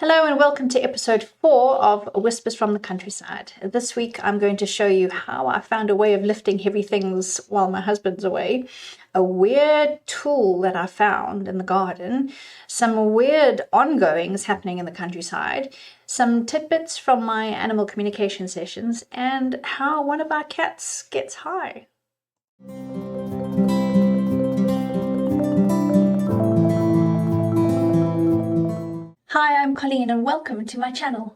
Hello and welcome to episode 4 of Whispers from the Countryside. This week I'm going to show you how I found a way of lifting heavy things while my husband's away, a weird tool that I found in the garden, some weird ongoings happening in the countryside, some tidbits from my animal communication sessions, and how one of our cats gets high. Hi, I'm Colleen and welcome to my channel.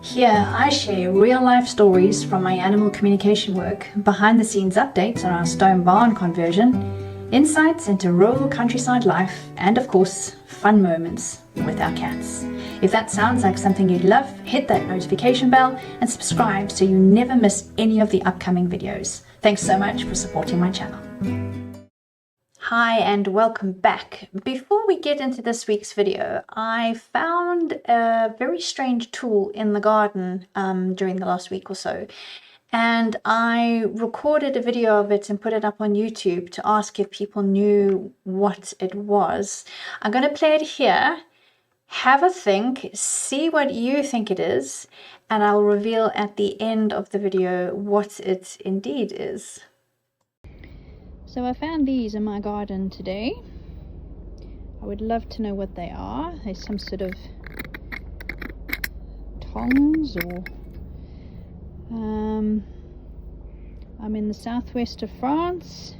Here I share real-life stories from my animal communication work, behind-the-scenes updates on our stone barn conversion, insights into rural countryside life, and of course, fun moments with our cats. If that sounds like something you'd love, hit that notification bell and subscribe so you never miss any of the upcoming videos. Thanks so much for supporting my channel. Hi and welcome back. Before we get into this week's video, I found a very strange tool in the garden during the last week or so, and I recorded a video of it and put it up on YouTube to ask if people knew what it was. I'm going to play it here, have a think, see what you think it is, and I'll reveal at the end of the video what it indeed is. So I found these in my garden today. I would love to know what they are. They're some sort of tongs or... I'm in the southwest of France.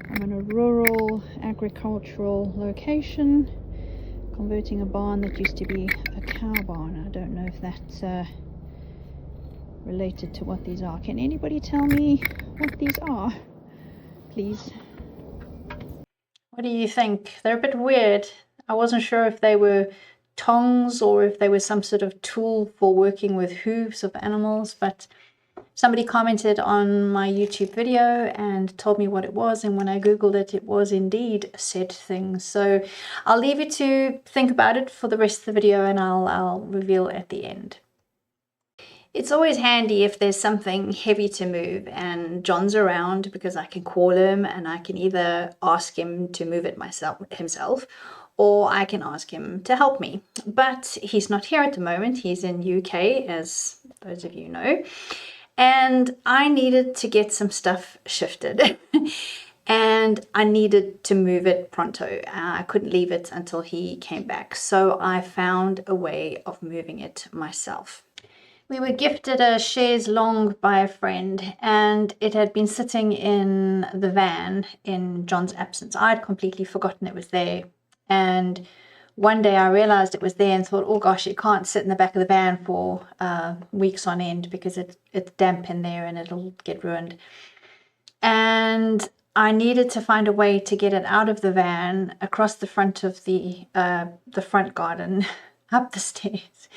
I'm in a rural agricultural location, converting a barn that used to be a cow barn. I don't know if that's related to what these are. Can anybody tell me what these are? Please. What do you think? They're a bit weird. I wasn't sure if they were tongs or if they were some sort of tool for working with hooves of animals, but somebody commented on my YouTube video and told me what it was, and when I googled it, it was indeed said thing. So I'll leave you to think about it for the rest of the video, and I'll reveal at the end. It's always handy if there's something heavy to move and John's around, because I can call him and I can either ask him to move it himself, or I can ask him to help me. But he's not here at the moment. He's in UK, as those of you know. And I needed to get some stuff shifted. And I needed to move it pronto. I couldn't leave it until he came back. So I found a way of moving it myself. We were gifted a chaise longue by a friend, and it had been sitting in the van in John's absence. I'd completely forgotten it was there, and one day I realized it was there and thought, oh gosh, it can't sit in the back of the van for weeks on end because it's damp in there and it'll get ruined. And I needed to find a way to get it out of the van, across the front of the front garden, up the stairs,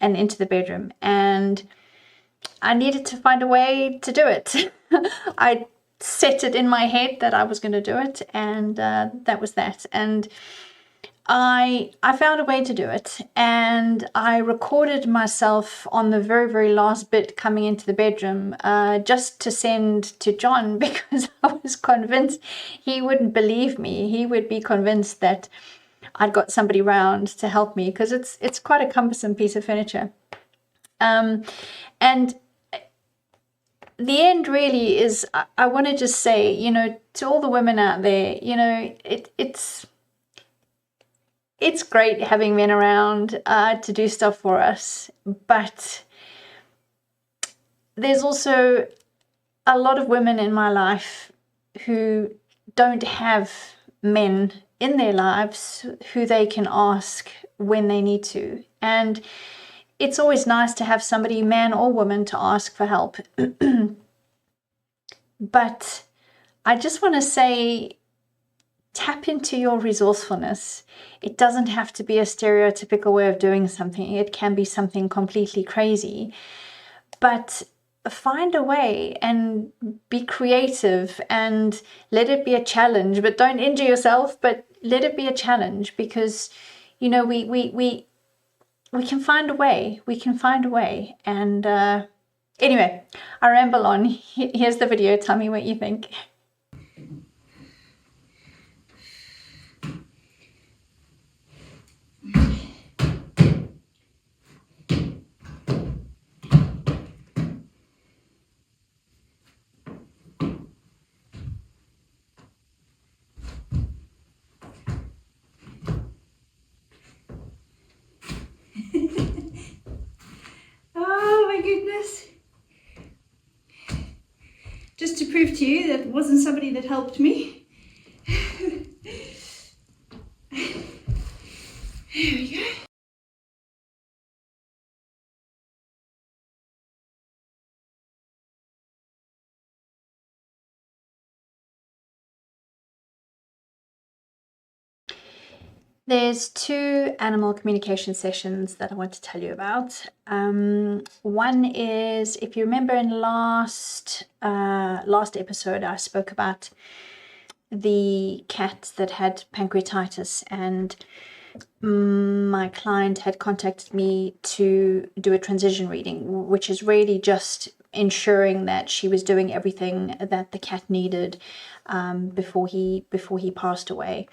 and into the bedroom, and I needed to find a way to do it. I set it in my head that I was going to do it, and that was that. And I found a way to do it, and I recorded myself on the very, very last bit coming into the bedroom, just to send to John, because I was convinced he wouldn't believe me. He would be convinced that I'd got somebody round to help me, because it's quite a cumbersome piece of furniture. And the end really is, I want to just say, you know, to all the women out there, you know, it's great having men around to do stuff for us, but there's also a lot of women in my life who don't have men in their lives who they can ask when they need to. And it's always nice to have somebody, man or woman, to ask for help. But I just want to say, tap into your resourcefulness. It doesn't have to be a stereotypical way of doing something. It can be something completely crazy. But find a way and be creative and let it be a challenge. But don't injure yourself, but let it be a challenge, because, you know, we can find a way. We can find a way. And anyway, I ramble on. Here's the video. Tell me what you think. goodness. Just to prove to you that it wasn't somebody that helped me. There we go. There's two animal communication sessions that I want to tell you about. One is, if you remember in last episode, I spoke about the cat that had pancreatitis, and my client had contacted me to do a transition reading, which is really just ensuring that she was doing everything that the cat needed before he passed away.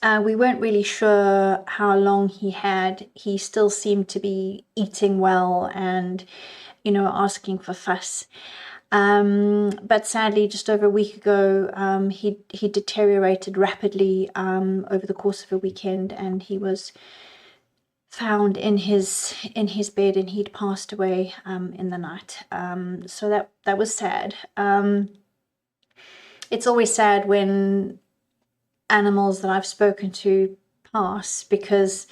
We weren't really sure how long he had. He still seemed to be eating well and, asking for fuss. But sadly, just over a week ago, he deteriorated rapidly over the course of a weekend, and he was found in his bed, and he'd passed away in the night. So that was sad. It's always sad when animals that I've spoken to pass, because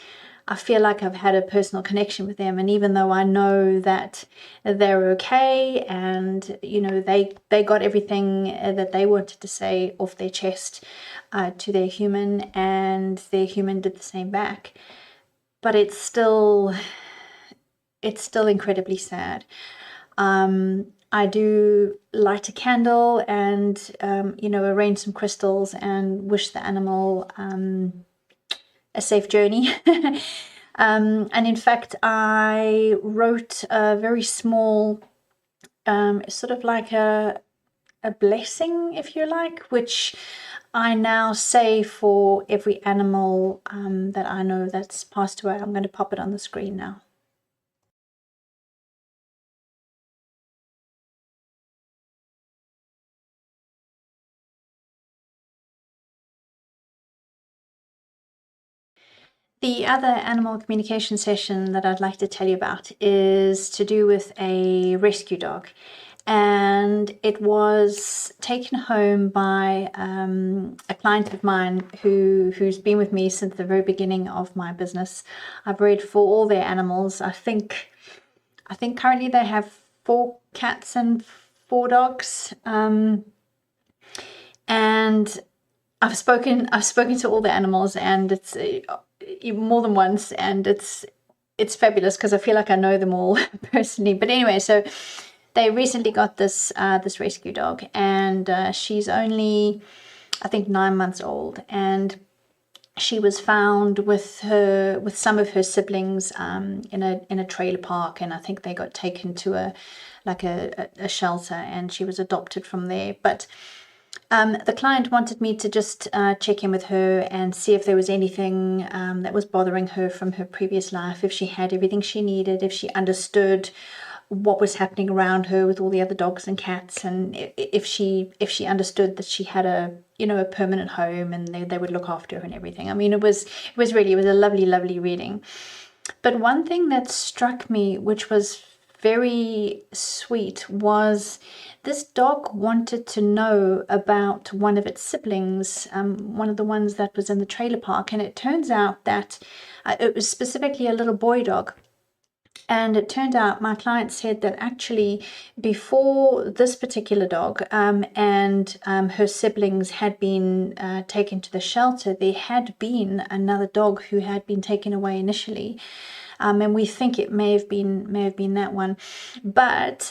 I feel like I've had a personal connection with them, and even though I know that they're okay and they got everything that they wanted to say off their chest to their human, and their human did the same back, but it's still incredibly sad. I do light a candle and, arrange some crystals and wish the animal a safe journey. And in fact, I wrote a very small, sort of like a blessing, if you like, which I now say for every animal that I know that's passed away. I'm going to pop it on the screen now. The other animal communication session that I'd like to tell you about is to do with a rescue dog, and it was taken home by a client of mine who's been with me since the very beginning of my business. I've read for all their animals. I think currently they have 4 cats and 4 dogs, and I've spoken to all the animals, and it's more than once, and it's fabulous because I feel like I know them all personally. But anyway, so they recently got this rescue dog, and she's only, I think, 9 months old, and she was found with some of her siblings in a trailer park, and I think they got taken to a shelter, and she was adopted from there. But the client wanted me to just check in with her and see if there was anything that was bothering her from her previous life, if she had everything she needed, if she understood what was happening around her with all the other dogs and cats, and if she understood that she had a permanent home and they would look after her and everything. I mean, it was a lovely reading. But one thing that struck me, which was very sweet, was this dog wanted to know about one of its siblings, one of the ones that was in the trailer park, and it turns out that it was specifically a little boy dog. And it turned out, my client said that actually before this particular dog and her siblings had been taken to the shelter, there had been another dog who had been taken away initially. And we think it may have been that one, but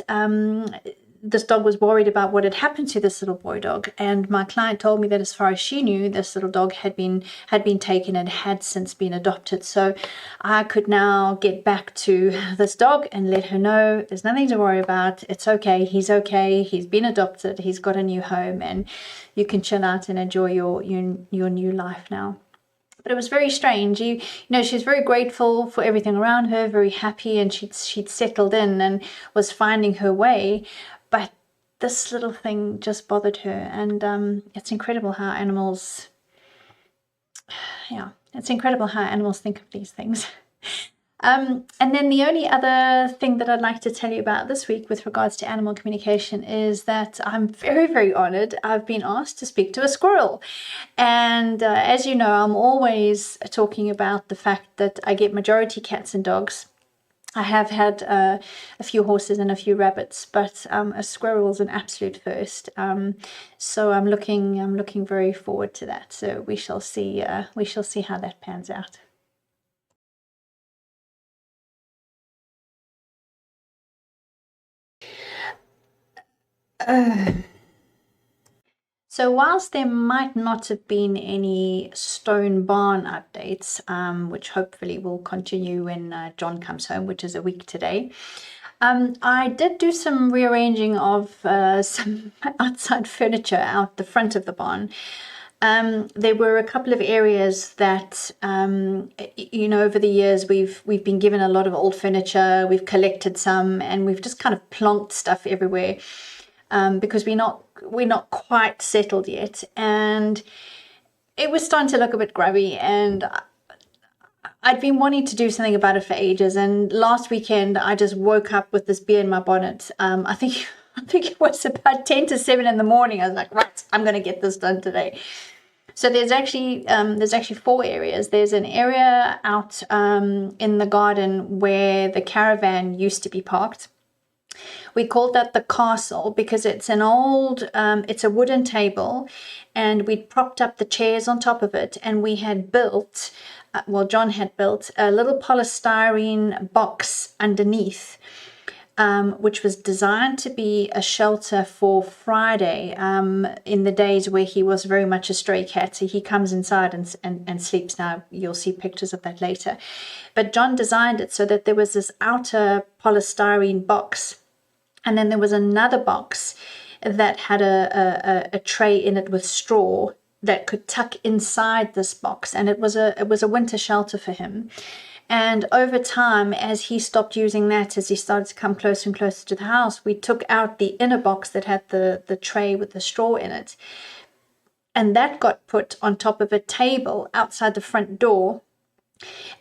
this dog was worried about what had happened to this little boy dog, and my client told me that as far as she knew, this little dog had been taken and had since been adopted. So I could now get back to this dog and let her know there's nothing to worry about. It's okay. He's been adopted. He's got a new home, and you can chill out and enjoy your new life now. But it was very strange. She was very grateful for everything around her, very happy, and she'd settled in and was finding her way. But this little thing just bothered her, and it's incredible how animals think of these things. And then the only other thing that I'd like to tell you about this week with regards to animal communication is that I'm very, very honored. I've been asked to speak to a squirrel. And as you know, I'm always talking about the fact that I get majority cats and dogs. I have had a few horses and a few rabbits, but a squirrel is an absolute first. So I'm looking very forward to that. So we shall see how that pans out. So whilst there might not have been any stone barn updates, which hopefully will continue when John comes home, which is a week today, I did do some rearranging of some outside furniture out the front of the barn. There were a couple of areas that, over the years we've been given a lot of old furniture, we've collected some, and we've just kind of plonked stuff everywhere. Because we're not quite settled yet, and it was starting to look a bit grubby, and I'd been wanting to do something about it for ages. And last weekend I just woke up with this bee in my bonnet. I think it was about 10 to 7 in the morning. I was like, right, I'm going to get this done today. So there's actually 4 areas. There's an area out in the garden where the caravan used to be parked. We called that the castle because it's an old, it's a wooden table, and we'd propped up the chairs on top of it, and we had built, John had built a little polystyrene box underneath, which was designed to be a shelter for Friday in the days where he was very much a stray cat. So he comes inside and sleeps now. You'll see pictures of that later. But John designed it so that there was this outer polystyrene box, and then there was another box that had a tray in it with straw that could tuck inside this box, and it was a winter shelter for him. And over time, as he stopped using that, as he started to come closer and closer to the house, we took out the inner box that had the tray with the straw in it, and that got put on top of a table outside the front door.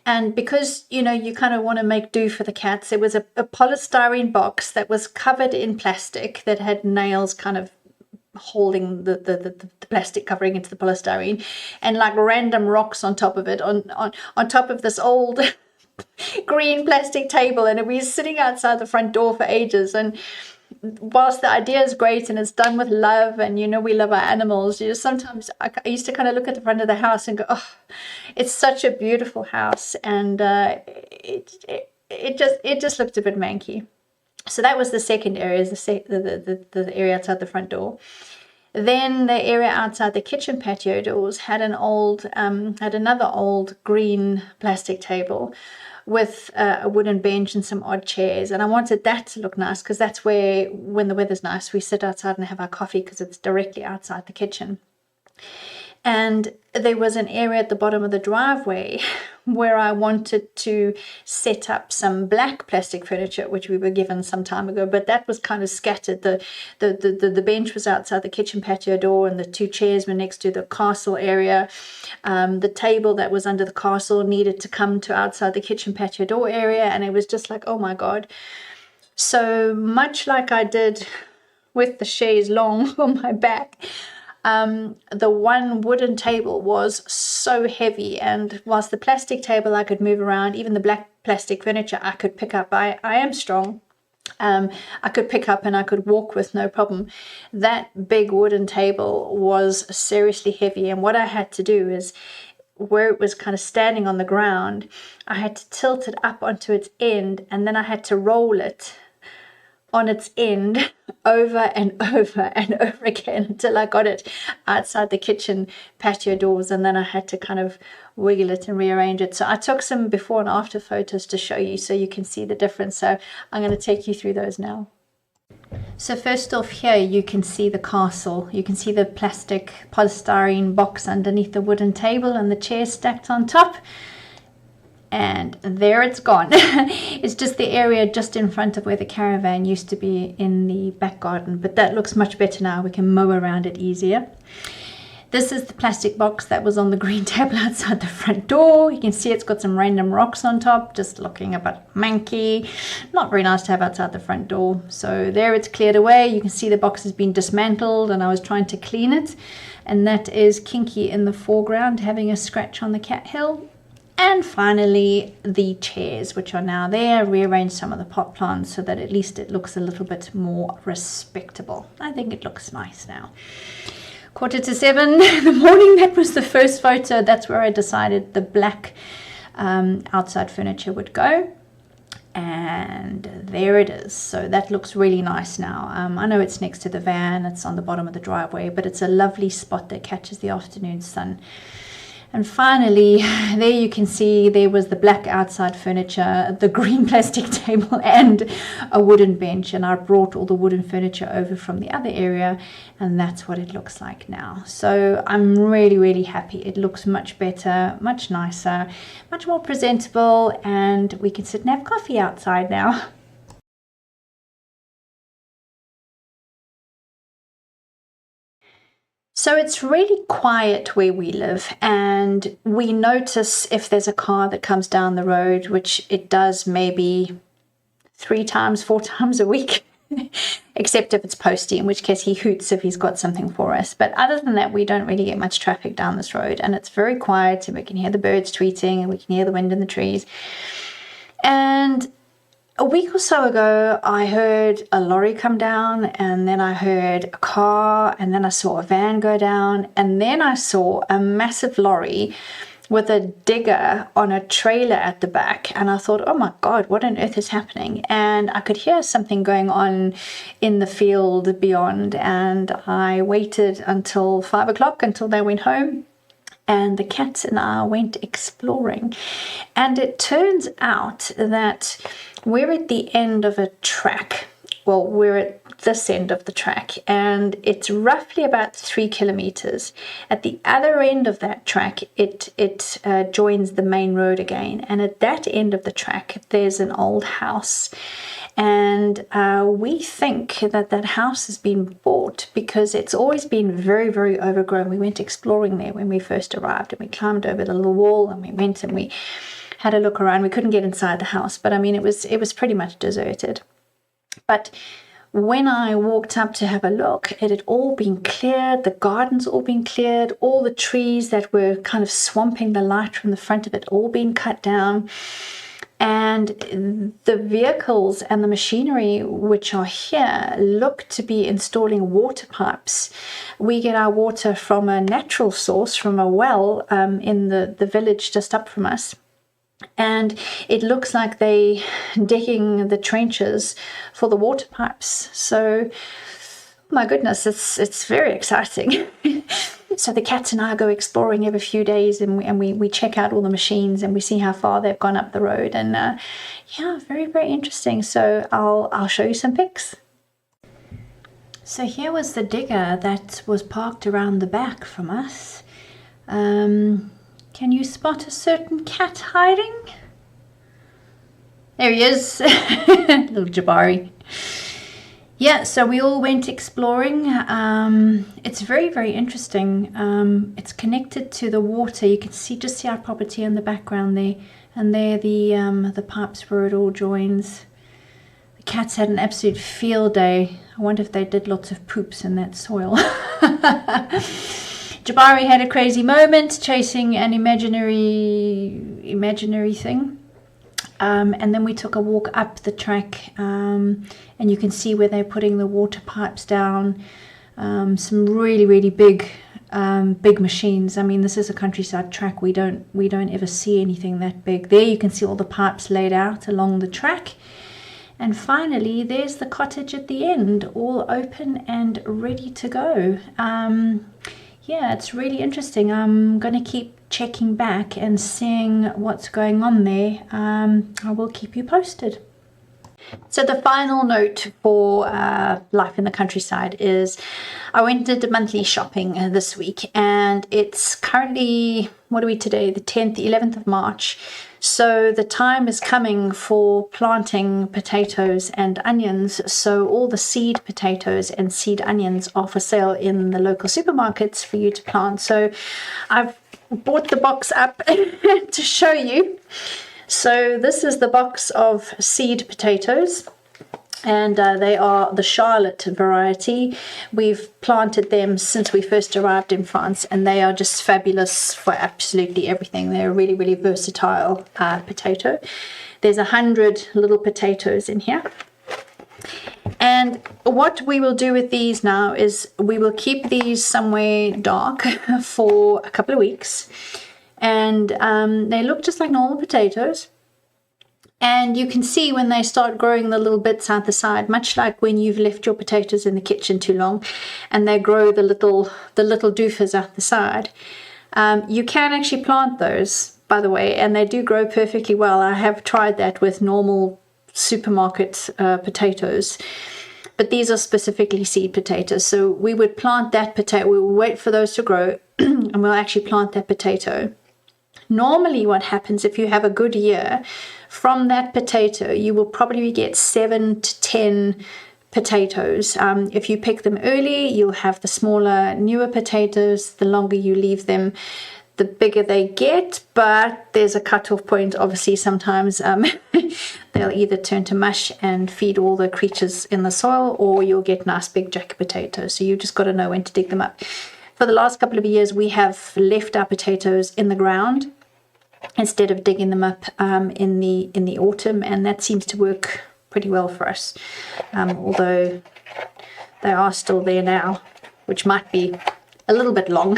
And because, you kind of want to make do for the cats, there was a polystyrene box that was covered in plastic that had nails kind of holding the plastic covering into the polystyrene, and like random rocks on top of it, on top of this old green plastic table. And we were sitting outside the front door for ages. And whilst the idea is great and it's done with love, and we love our animals, sometimes I used to kind of look at the front of the house and go, oh, it's such a beautiful house, and it just looked a bit manky. So that was the second area, the area outside the front door. Then the area outside the kitchen patio doors had another old green plastic table with a wooden bench and some odd chairs. And I wanted that to look nice because that's where, when the weather's nice, we sit outside and have our coffee because it's directly outside the kitchen. And there was an area at the bottom of the driveway where I wanted to set up some black plastic furniture, which we were given some time ago, but that was kind of scattered. The bench was outside the kitchen patio door, and the 2 chairs were next to the castle area. The table that was under the castle needed to come to outside the kitchen patio door area, and it was just like, oh my God. So much like I did with the chaise longue on my back, the one wooden table was so heavy, and whilst the plastic table I could move around, even the black plastic furniture I could pick up. I am strong. I could pick up and I could walk with no problem. That big wooden table was seriously heavy, and what I had to do is, where it was kind of standing on the ground, I had to tilt it up onto its end, and then I had to roll it on its end over and over and over again until I got it outside the kitchen patio doors, and then I had to kind of wiggle it and rearrange it. So I took some before and after photos to show you so you can see the difference. So I'm going to take you through those now. So first off, here you can see the castle. You can see the plastic polystyrene box underneath the wooden table and the chairs stacked on top. And there it's gone. It's just the area just in front of where the caravan used to be in the back garden, but that looks much better now. We can mow around it easier. This is the plastic box that was on the green table outside the front door. You can see it's got some random rocks on top, just looking a bit manky. Not very nice to have outside the front door. So there it's cleared away. You can see the box has been dismantled and I was trying to clean it. And that is Kinky in the foreground having a scratch on the cat hill. And finally, the chairs, which are now there. Rearrange some of the pot plants so that at least it looks a little bit more respectable. I think it looks nice now. 6:45 in the morning, that was the first photo. That's where I decided the black outside furniture would go. And there it is. So that looks really nice now. I know it's next to the van. It's on the bottom of the driveway, but it's a lovely spot that catches the afternoon sun. And finally, there you can see there was the black outside furniture, the green plastic table, and a wooden bench. And I brought all the wooden furniture over from the other area, and that's what it looks like now. So I'm really, really happy. It looks much better, much nicer, much more presentable, and we can sit and have coffee outside now. So it's really quiet where we live, and we notice if there's a car that comes down the road, which it does maybe 3 times, 4 times a week, except if it's posty, in which case he hoots if he's got something for us. But other than that, we don't really get much traffic down this road, and it's very quiet, and we can hear the birds tweeting, and we can hear the wind in the trees. And a week or so ago, I heard a lorry come down, and then I heard a car, and then I saw a van go down, and then I saw a massive lorry with a digger on a trailer at the back. And I thought, oh my God, what on earth is happening? And I could hear something going on in the field beyond, and I waited until 5 o'clock until they went home. And the cats and I went exploring. And it turns out that we're at the end of a track. Well, we're at this end of the track, and it's roughly about 3 kilometers. At the other end of that track, it joins the main road again. And at that end of the track, there's an old house. And we think that that house has been bought because it's always been very, very overgrown. We went exploring there when we first arrived, and we climbed over the little wall, and we went and we had a look around. We couldn't get inside the house, but I mean, it was pretty much deserted. But when I walked up to have a look, it had all been cleared, the gardens all been cleared, all the trees that were kind of swamping the light from the front of it all been cut down. And the vehicles and the machinery which are here look to be installing water pipes. We get our water from a natural source, from a well in the village just up from us. And it looks like they digging the trenches for the water pipes. So, my goodness, it's very exciting. So the cats and I go exploring every few days, and we check out all the machines, and we see how far they've gone up the road. And yeah, very, very interesting. So I'll show you some pics. So here was the digger that was parked around the back from us. Can you spot a certain cat hiding? There he is, little Jabari. Yeah, so we all went exploring. It's very, very interesting. It's connected to the water. You can just see our property in the background there, and there the pipes where it all joins. The cats had an absolute field day. I wonder if they did lots of poops in that soil. Jabari had a crazy moment chasing an imaginary thing. And then we took a walk up the track, and you can see where they're putting the water pipes down. Some really, really big machines. I mean, this is a countryside track. We don't ever see anything that big. There you can see all the pipes laid out along the track. And finally, there's the cottage at the end, all open and ready to go. Yeah, it's really interesting. I'm going to keep checking back and seeing what's going on there. I will keep you posted. So the final note for life in the countryside is I went and did monthly shopping this week, and it's currently, what are we today, the 10th, 11th of March. So the time is coming for planting potatoes and onions. So all the seed potatoes and seed onions are for sale in the local supermarkets for you to plant. So I've brought the box up to show you. So this is the box of seed potatoes, and they are the Charlotte variety. We've planted them since we first arrived in France, and they are just fabulous for absolutely everything. They're a really, really versatile potato. There's 100 little potatoes in here. And what we will do with these now is we will keep these somewhere dark for a couple of weeks. And they look just like normal potatoes. And you can see when they start growing the little bits out the side, much like when you've left your potatoes in the kitchen too long and they grow the little doofers out the side. You can actually plant those, by the way, and they do grow perfectly well. I have tried that with normal supermarket potatoes. But these are specifically seed potatoes. So we would plant that potato, we will wait for those to grow, and we'll actually plant that potato. Normally what happens if you have a good year, from that potato, you will probably get 7 to 10 potatoes. If you pick them early, you'll have the smaller, newer potatoes. The longer you leave them, the bigger they get, but there's a cutoff point. Obviously, sometimes they'll either turn to mush and feed all the creatures in the soil, or you'll get nice big jacket potatoes. So you just got to know when to dig them up. For the last couple of years, we have left our potatoes in the ground instead of digging them up in the autumn, and that seems to work pretty well for us. Although they are still there now, which might be a little bit long.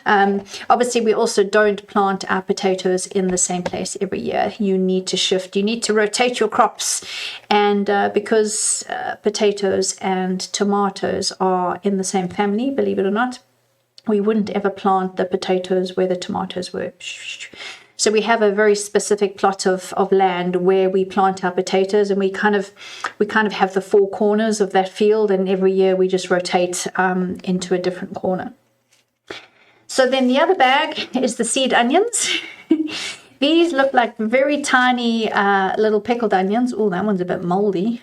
Obviously, we also don't plant our potatoes in the same place every year. You need to shift. You need to rotate your crops. And because potatoes and tomatoes are in the same family, believe it or not, we wouldn't ever plant the potatoes where the tomatoes were. So we have a very specific plot of land where we plant our potatoes, and we kind of have the four corners of that field, and every year we just rotate into a different corner. So then the other bag is the seed onions. These look like very tiny little pickled onions. Oh, that one's a bit moldy.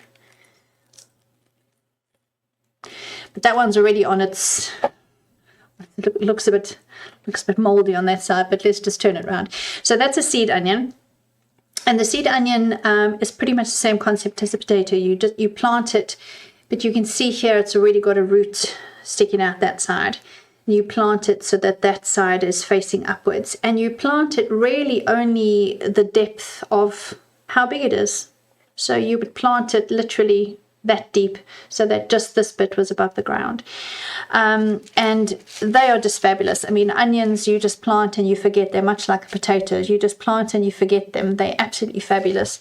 But that one's already on its... It looks a bit moldy on that side, but let's just turn it around. So that's a seed onion, and the seed onion is pretty much the same concept as a potato. You plant it, but you can see here it's already got a root sticking out that side. You plant it so that that side is facing upwards, and you plant it really only the depth of how big it is. So you would plant it literally that deep so that just this bit was above the ground. And they are just fabulous. I mean, onions you just plant and you forget. They're much like potatoes. You just plant and you forget them. They're absolutely fabulous.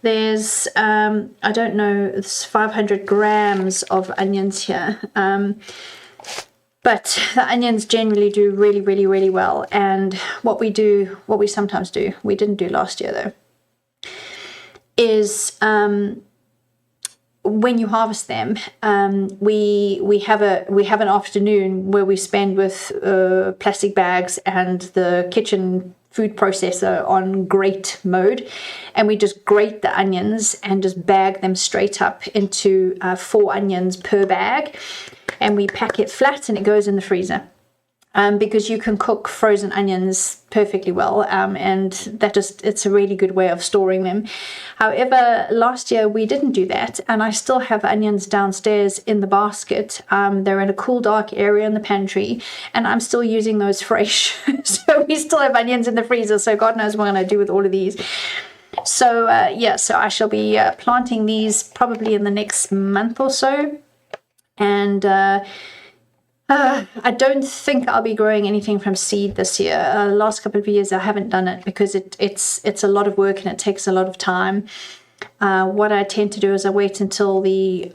There's, I don't know, it's 500 grams of onions here. But the onions generally do really, really, really well. And what we sometimes do, we didn't do last year though, is when you harvest them, we have an afternoon where we spend with plastic bags and the kitchen food processor on grate mode, and we just grate the onions and just bag them straight up into 4 onions per bag, and we pack it flat and it goes in the freezer. Because you can cook frozen onions perfectly well, and it's a really good way of storing them. However, last year we didn't do that, and I still have onions downstairs in the basket. They're in a cool, dark area in the pantry, and I'm still using those fresh. So we still have onions in the freezer, so God knows what I'm going to do with all of these. So so I shall be planting these probably in the next month or so, and I don't think I'll be growing anything from seed this year. Last couple of years I haven't done it because it's a lot of work and it takes a lot of time. What I tend to do is I wait until the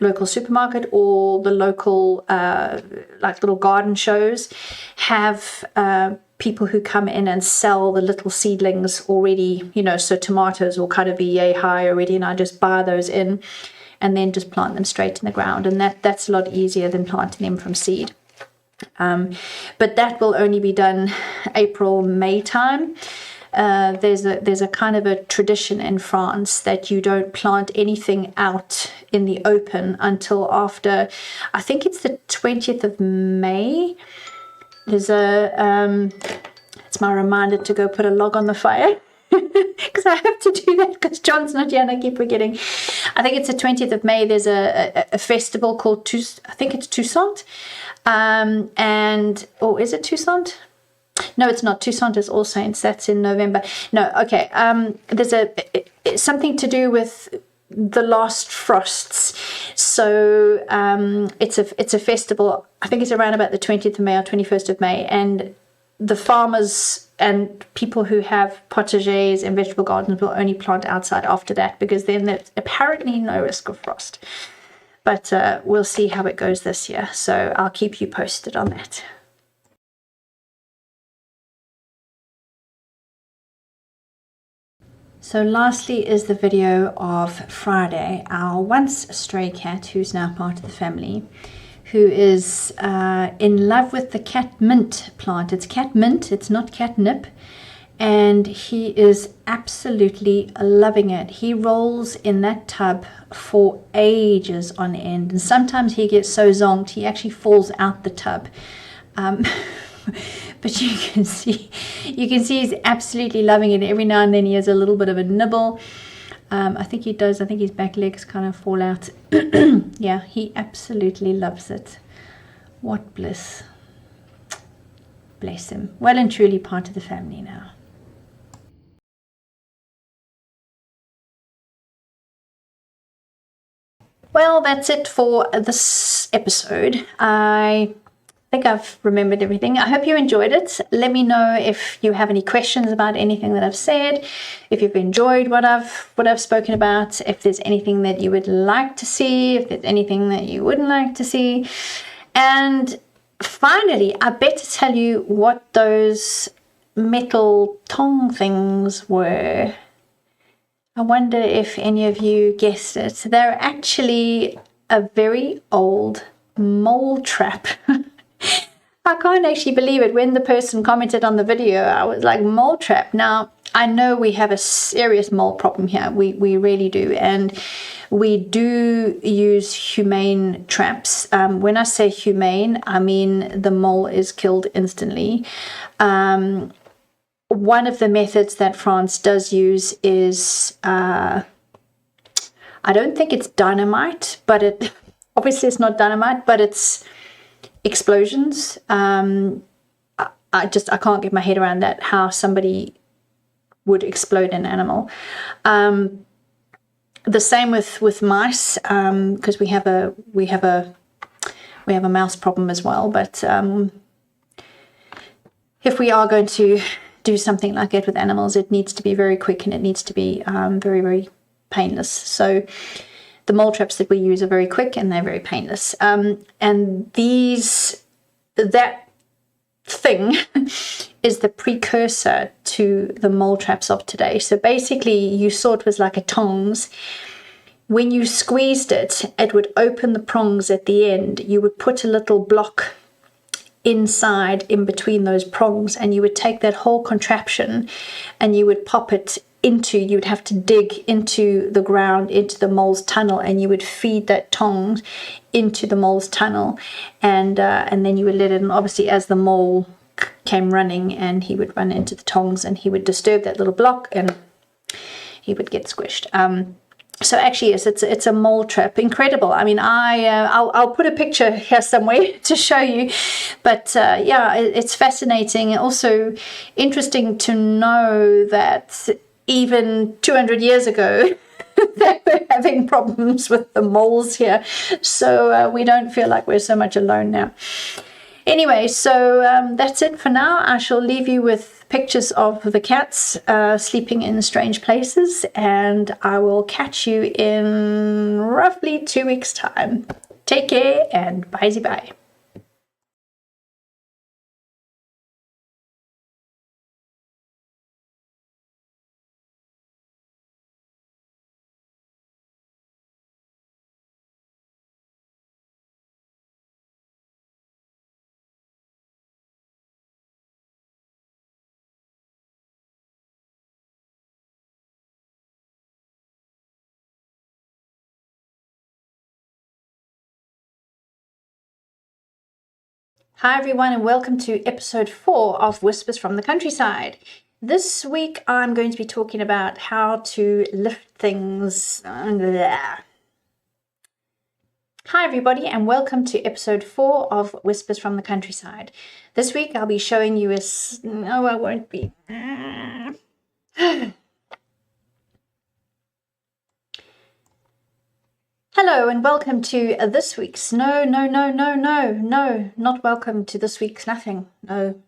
local supermarket or the local like little garden shows have people who come in and sell the little seedlings already, you know, so tomatoes will kind of be yay high already, and I just buy those in and then just plant them straight in the ground, and that's a lot easier than planting them from seed. But that will only be done April, May time. There's a kind of a tradition in France that you don't plant anything out in the open until after, I think it's the 20th of May. There's it's my reminder to go put a log on the fire. Because I have to do that because John's not here and I keep forgetting. I think it's the 20th of May. There's a festival called I think it's Toussaint. Is it Toussaint? No, it's not. Toussaint is All Saints. That's in November. No, okay. There's something to do with the last frosts. So it's a festival. I think it's around about the 20th of May or 21st of May, and the farmers and people who have potagers and vegetable gardens will only plant outside after that, because then there's apparently no risk of frost. But we'll see how it goes this year. So I'll keep you posted on that. So lastly is the video of Friday, our once stray cat who's now part of the family, who is in love with the catmint plant. It's catmint, it's not catnip, and he is absolutely loving it. He rolls in that tub for ages on end, and sometimes he gets so zonked he actually falls out the tub. But you can see he's absolutely loving it. Every now and then he has a little bit of a nibble. I think he does. I think his back legs kind of fall out. Yeah, he absolutely loves it. What bliss. Bless him. Well and truly part of the family now. Well, that's it for this episode. I think I've remembered everything. I hope you enjoyed it. Let me know if you have any questions about anything that I've said, if you've enjoyed what I've spoken about, if there's anything that you would like to see, if there's anything that you wouldn't like to see. And finally, I better tell you what those metal tong things were. I wonder if any of you guessed it. They're actually a very old mole trap. I can't actually believe it. When the person commented on the video, I was like, mole trap. Now, I know we have a serious mole problem here. We really do. And we do use humane traps. When I say humane, I mean the mole is killed instantly. One of the methods that France does use is, I don't think it's dynamite, but obviously it's not dynamite, but it's explosions. I can't get my head around that, how somebody would explode an animal. The same with mice, because we have a mouse problem as well. But if we are going to do something like that with animals, it needs to be very quick and it needs to be very, very painless. So the mole traps that we use are very quick and they're very painless. And that thing is the precursor to the mole traps of today. So basically, you saw it was like a tongs. When you squeezed it, it would open the prongs at the end. You would put a little block inside in between those prongs, and you would take that whole contraption and you would pop it into, you would have to dig into the ground, into the mole's tunnel, and you would feed that tongs into the mole's tunnel, and then you would let it, and obviously as the mole came running, and he would run into the tongs and he would disturb that little block and he would get squished. So actually, yes, it's a mole trap. Incredible. I mean, I'll put a picture here somewhere to show you. But yeah, it's fascinating. Also interesting to know that even 200 years ago, they were having problems with the moles here. So we don't feel like we're so much alone now. Anyway, so that's it for now. I shall leave you with pictures of the cats sleeping in strange places, and I will catch you in roughly 2 weeks' time. Take care and bye-bye. Hi everyone and welcome to episode 4 of Whispers from the Countryside. This week I'm going to be talking about how to lift things. Hi everybody and welcome to episode 4 of Whispers from the Countryside. This week I'll be showing you no, I won't be. Hello and welcome to this week's not welcome to this week's nothing. No,